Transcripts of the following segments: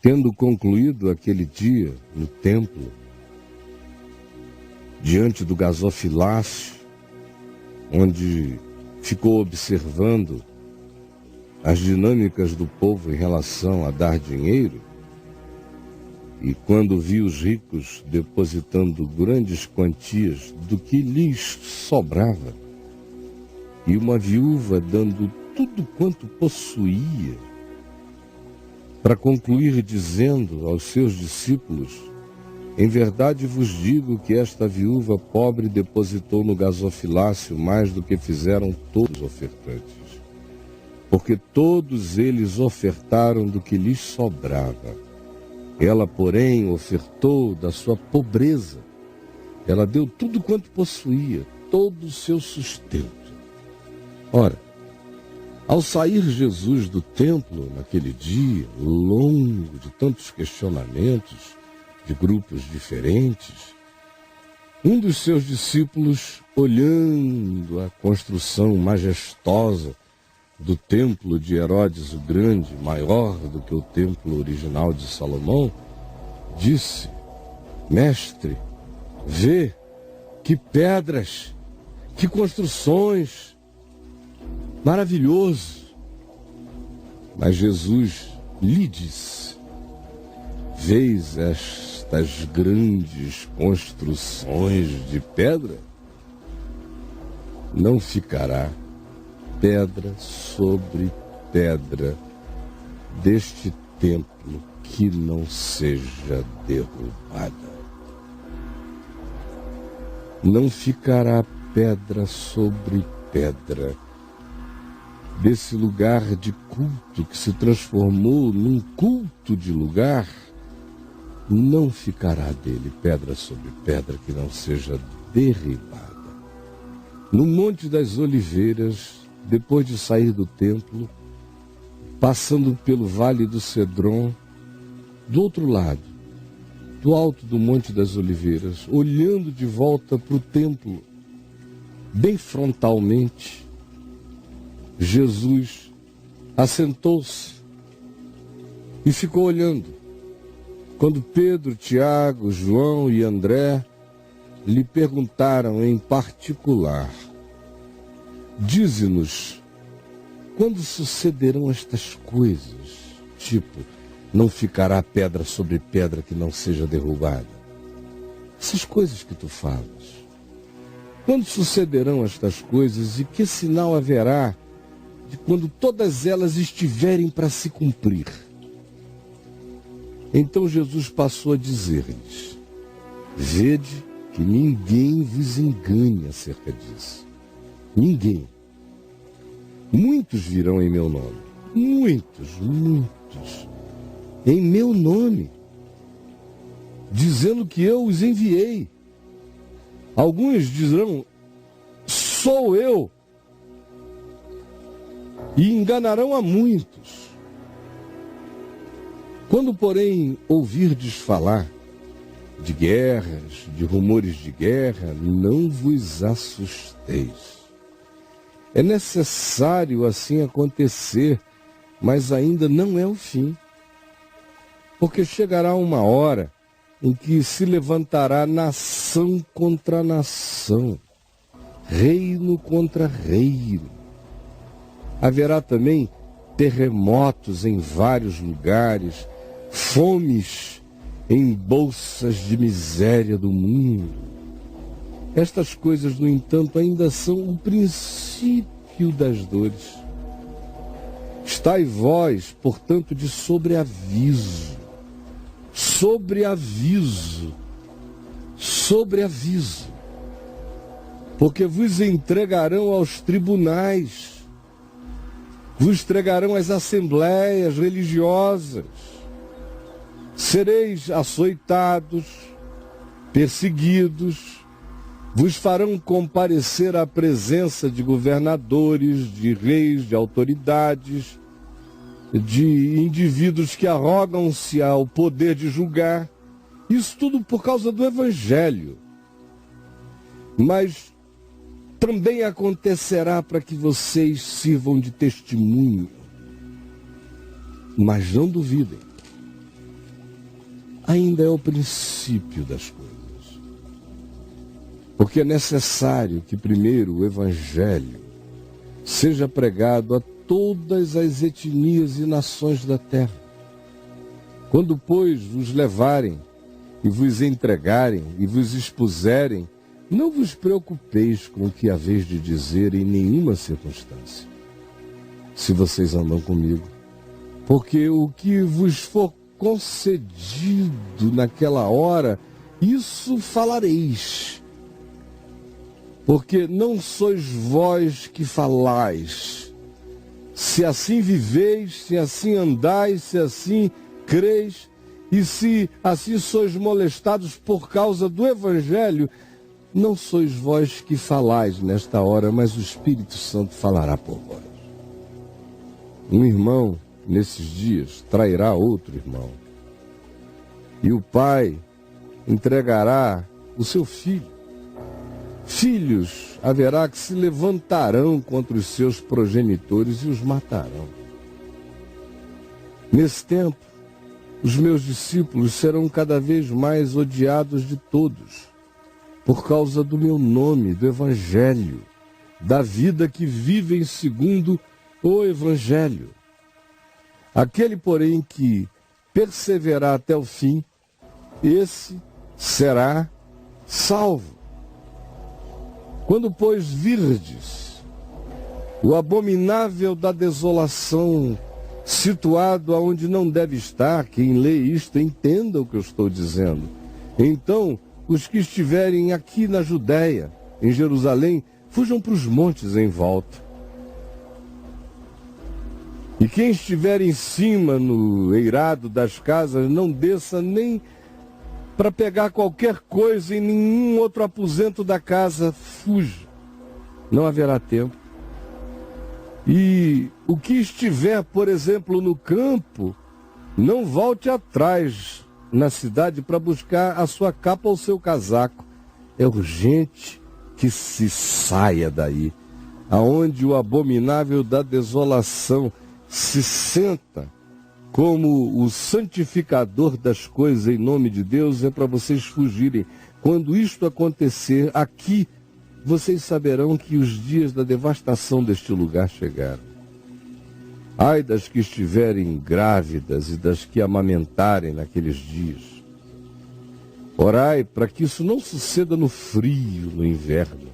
Tendo concluído aquele dia no templo, diante do gasofilácio, onde ficou observando as dinâmicas do povo em relação a dar dinheiro, e quando viu os ricos depositando grandes quantias do que lhes sobrava, e uma viúva dando tudo quanto possuía, para concluir dizendo aos seus discípulos: em verdade vos digo que esta viúva pobre depositou no gasofilácio mais do que fizeram todos os ofertantes, porque todos eles ofertaram do que lhes sobrava. Ela, porém, ofertou da sua pobreza. Ela deu tudo quanto possuía, todo o seu sustento. Ora, ao sair Jesus do templo naquele dia, longo de tantos questionamentos, de grupos diferentes, um dos seus discípulos, olhando a construção majestosa do templo de Herodes o Grande, maior do que o templo original de Salomão, disse: Mestre, vê que pedras, que construções, maravilhoso. Mas Jesus lhe disse: vês estas grandes construções de pedra? Não ficará pedra sobre pedra deste templo que não seja derrubada. Não ficará pedra sobre pedra desse lugar de culto que se transformou num culto de lugar. Não ficará dele pedra sobre pedra que não seja derribada. No Monte das Oliveiras, depois de sair do templo, passando pelo Vale do Cedron, do outro lado, do alto do Monte das Oliveiras, olhando de volta para o templo, bem frontalmente, Jesus assentou-se e ficou olhando. Quando Pedro, Tiago, João e André lhe perguntaram em particular: dize-nos, quando sucederão estas coisas? Tipo, não ficará pedra sobre pedra que não seja derrubada. Essas coisas que tu falas. Quando sucederão estas coisas e que sinal haverá de quando todas elas estiverem para se cumprir? Então Jesus passou a dizer-lhes: vede que ninguém vos engane acerca disso. Ninguém. Muitos virão em meu nome. Muitos. Em meu nome. Dizendo que eu os enviei. Alguns dirão: sou eu. E enganarão a muitos. Quando, porém, ouvirdes falar de guerras, de rumores de guerra, não vos assusteis. É necessário assim acontecer, mas ainda não é o fim. Porque chegará uma hora em que se levantará nação contra nação, reino contra reino. Haverá também terremotos em vários lugares, fomes em bolsas de miséria do mundo. Estas coisas, no entanto, ainda são o princípio das dores. Estai vós, portanto, de sobreaviso, porque vos entregarão aos tribunais, vos entregarão às assembleias religiosas, sereis açoitados, perseguidos, vos farão comparecer à presença de governadores, de reis, de autoridades, de indivíduos que arrogam-se ao poder de julgar. Isso tudo por causa do Evangelho. Mas também acontecerá para que vocês sirvam de testemunho. Mas não duvidem. ainda é o princípio das coisas. Porque é necessário que primeiro o Evangelho seja pregado a todas as etnias e nações da terra. Quando, pois, vos levarem e vos entregarem e vos expuserem, não vos preocupeis com o que haveis de dizer em nenhuma circunstância, se vocês andam comigo. Porque o que vos for concedido naquela hora, isso falareis. Porque não sois vós que falais. Se assim viveis, se assim andais, se assim creis, e se assim sois molestados por causa do Evangelho, não sois vós que falais nesta hora, mas o Espírito Santo falará por vós. Um irmão, nesses dias, trairá outro irmão. E o pai entregará o seu filho. Filhos haverá que se levantarão contra os seus progenitores e os matarão. Nesse tempo, os meus discípulos serão cada vez mais odiados de todos, por causa do meu nome, do Evangelho, da vida que vivem segundo o Evangelho. Aquele, porém, que perseverar até o fim, esse será salvo. Quando, pois, virdes o abominável da desolação situado aonde não deve estar, quem lê isto entenda o que eu estou dizendo. Então, os que estiverem aqui na Judéia, em Jerusalém, fujam para os montes em volta. E quem estiver em cima, no eirado das casas, não desça nem para pegar qualquer coisa em nenhum outro aposento da casa, fuja. Não haverá tempo. E o que estiver, por exemplo, no campo, não volte atrás na cidade para buscar a sua capa ou seu casaco. É urgente que se saia daí, aonde o abominável da desolação se senta como o santificador das coisas em nome de Deus, é para vocês fugirem. Quando isto acontecer aqui, vocês saberão que os dias da devastação deste lugar chegaram. Ai das que estiverem grávidas e das que amamentarem naqueles dias. Orai para que isso não suceda no frio, no inverno,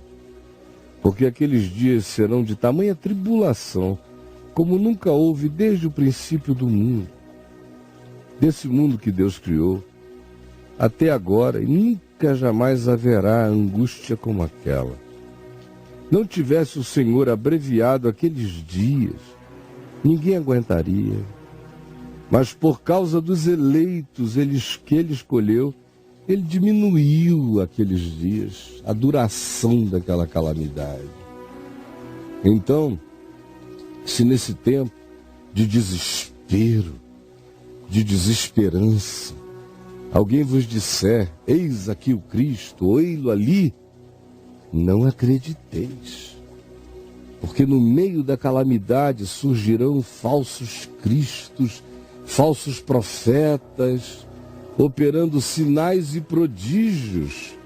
porque aqueles dias serão de tamanha tribulação, como nunca houve desde o princípio do mundo, desse mundo que Deus criou, até agora, e nunca jamais haverá angústia como aquela. Não tivesse o Senhor abreviado aqueles dias, ninguém aguentaria. Mas por causa dos eleitos que ele escolheu, ele diminuiu aqueles dias, a duração daquela calamidade. Então, se nesse tempo de desespero, de desesperança, alguém vos disser, eis aqui o Cristo, ou ei-lo ali, não acrediteis. Porque no meio da calamidade surgirão falsos cristos, falsos profetas, operando sinais e prodígios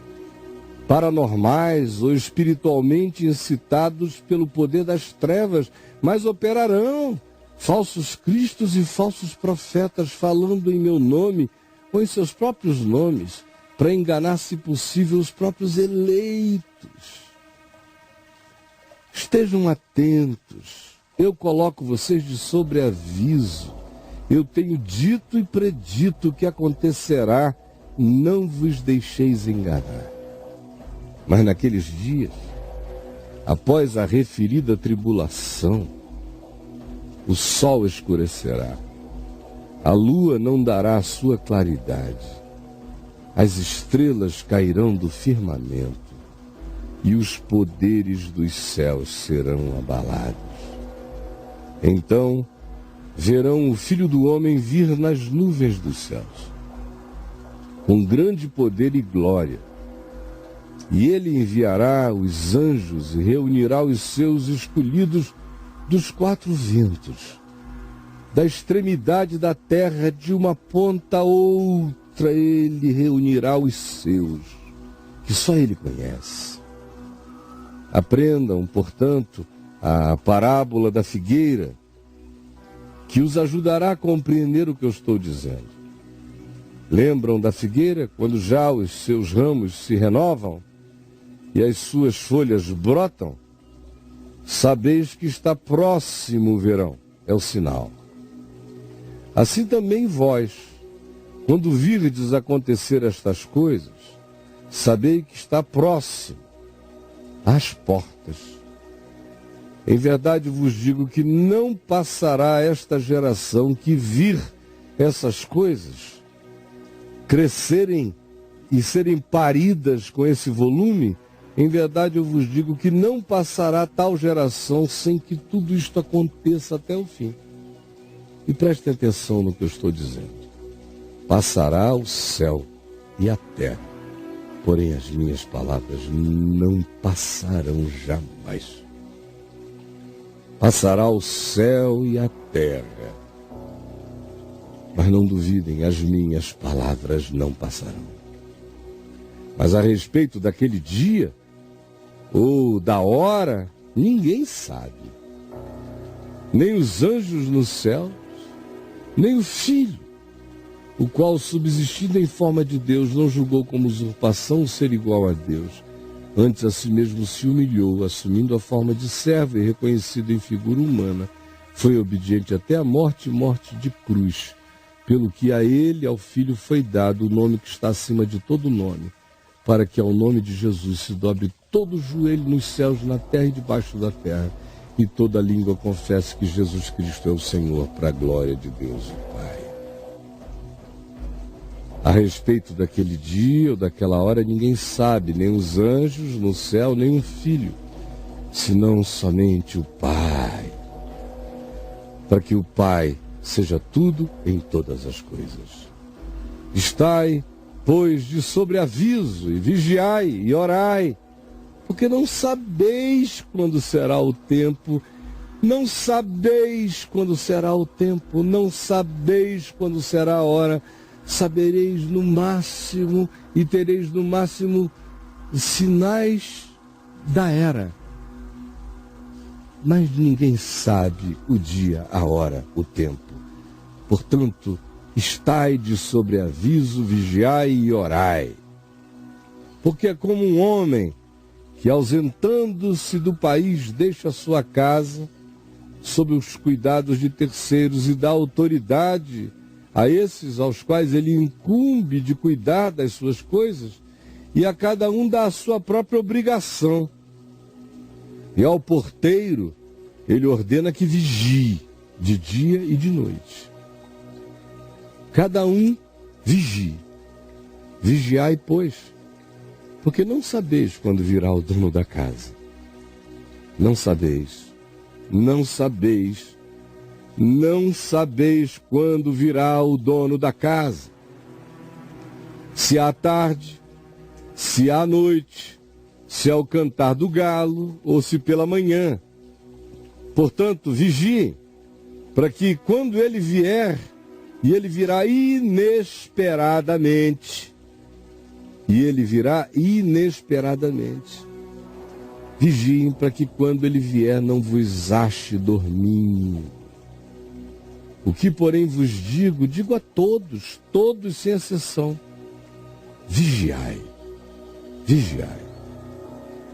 paranormais ou espiritualmente incitados pelo poder das trevas, mas operarão falsos cristos e falsos profetas falando em meu nome ou em seus próprios nomes, para enganar, se possível, os próprios eleitos. Estejam atentos, eu coloco vocês de sobreaviso. Eu tenho dito e predito o que acontecerá, não vos deixeis enganar. Mas naqueles dias, após a referida tribulação, o sol escurecerá, a lua não dará a sua claridade, as estrelas cairão do firmamento e os poderes dos céus serão abalados. Então verão o Filho do Homem vir nas nuvens dos céus, com grande poder e glória. E ele enviará os anjos e reunirá os seus escolhidos dos quatro ventos, da extremidade da terra, de uma ponta a outra. outra ele reunirá os seus, que só ele conhece. Aprendam, portanto, a parábola da figueira, que os ajudará a compreender o que eu estou dizendo. Lembram da figueira, quando já os seus ramos se renovam e as suas folhas brotam? Sabeis que está próximo o verão, é o sinal. Assim também vós, quando virdes acontecer estas coisas, sabei que está próximo, às portas. Em verdade vos digo que não passará esta geração que vir essas coisas crescerem e serem paridas com esse volume. Em verdade eu vos digo que não passará tal geração sem que tudo isto aconteça até o fim. E prestem atenção no que eu estou dizendo. Passará o céu e a terra, porém as minhas palavras não passarão jamais. Passará o céu e a terra, mas não duvidem, as minhas palavras não passarão. Mas a respeito daquele dia, ou da hora, ninguém sabe. Nem os anjos nos céus, nem o Filho, o qual, subsistindo em forma de Deus, não julgou como usurpação o ser igual a Deus. Antes a si mesmo se humilhou, assumindo a forma de servo e reconhecido em figura humana. Foi obediente até a morte e morte de cruz, pelo que a ele, ao Filho, foi dado o nome que está acima de todo nome, para que ao nome de Jesus se dobre todo o joelho nos céus, na terra e debaixo da terra, e toda língua confesse que Jesus Cristo é o Senhor, para a glória de Deus o Pai. A respeito daquele dia ou daquela hora, ninguém sabe, nem os anjos no céu, nem o Filho, senão somente o Pai. Para que o Pai seja tudo em todas as coisas. Estai, pois, de sobreaviso, e vigiai, e orai, porque não sabeis quando será o tempo, não sabeis quando será o tempo, não sabeis quando será a hora. Sabereis no máximo e tereis no máximo sinais da era. Mas ninguém sabe o dia, a hora, o tempo. Portanto, estai de sobreaviso, vigiai e orai. Porque é como um homem que, ausentando-se do país, deixa sua casa sob os cuidados de terceiros e dá autoridade a esses aos quais ele incumbe de cuidar das suas coisas, e a cada um dá a sua própria obrigação. E ao porteiro ele ordena que vigie de dia e de noite. Cada um vigie. Vigiai, pois, porque não sabeis quando virá o dono da casa. Não sabeis, não sabeis, não sabeis quando virá o dono da casa. Se à tarde, se à noite, se ao cantar do galo, ou se pela manhã. Portanto, vigiem, para que quando ele vier, e ele virá inesperadamente, vigiem para que quando ele vier não vos ache dormindo. O que, porém, vos digo, digo a todos, todos sem exceção, vigiai, vigiai.